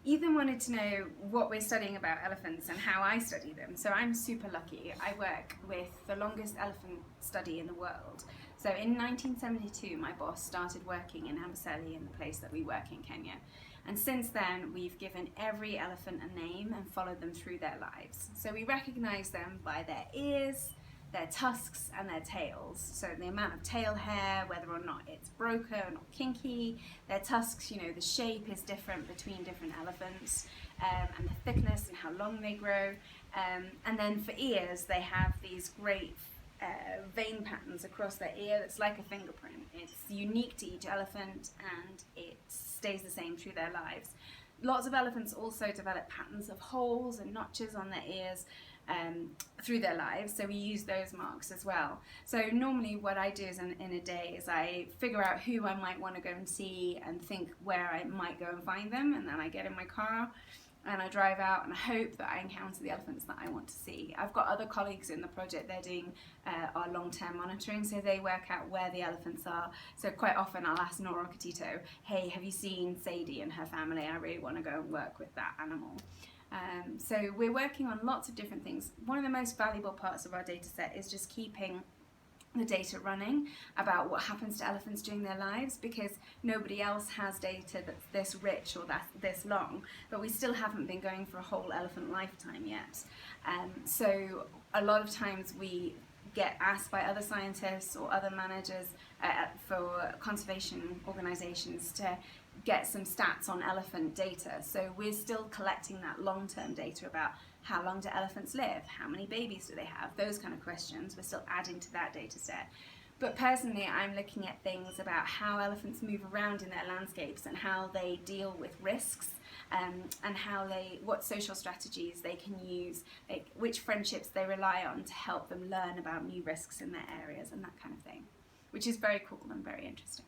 Ethan wanted to know what we're studying about elephants and how I study them. So I'm super lucky. I work with the longest elephant study in the world. So in 1972, my boss started working in Amboseli, in the place that we work in Kenya. And since then, we've given every elephant a name and followed them through their lives. So we recognize them by their ears, their tusks and their tails. So the amount of tail hair, whether or not it's broken or kinky, their tusks, the shape is different between different elephants, and the thickness and how long they grow. And then for ears, they have these great vein patterns across their ear that's like a fingerprint. It's unique to each elephant and it stays the same through their lives. Lots of elephants also develop patterns of holes and notches on their ears through their lives, so we use those marks as well. So normally what I do is in a day is I figure out who I might want to go and see and think where I might go and find them, and then I get in my car and I drive out and I hope that I encounter the elephants that I want to see. I've got other colleagues in the project, they're doing our long-term monitoring, so they work out where the elephants are. So quite often I'll ask Nora Okatito, hey, have you seen Sadie and her family? I really want to go and work with that animal. So we're working on lots of different things. One of the most valuable parts of our data set is just keeping the data running about what happens to elephants during their lives, because nobody else has data that's this rich or that's this long, but we still haven't been going for a whole elephant lifetime yet. So a lot of times we get asked by other scientists or other managers for conservation organizations to get some stats on elephant data. So we're still collecting that long-term data about how long do elephants live, how many babies do they have, those kind of questions. We're still adding to that data set. But personally, I'm looking at things about how elephants move around in their landscapes and how they deal with risks, and what social strategies they can use, like which friendships they rely on to help them learn about new risks in their areas and that kind of thing, which is very cool and very interesting.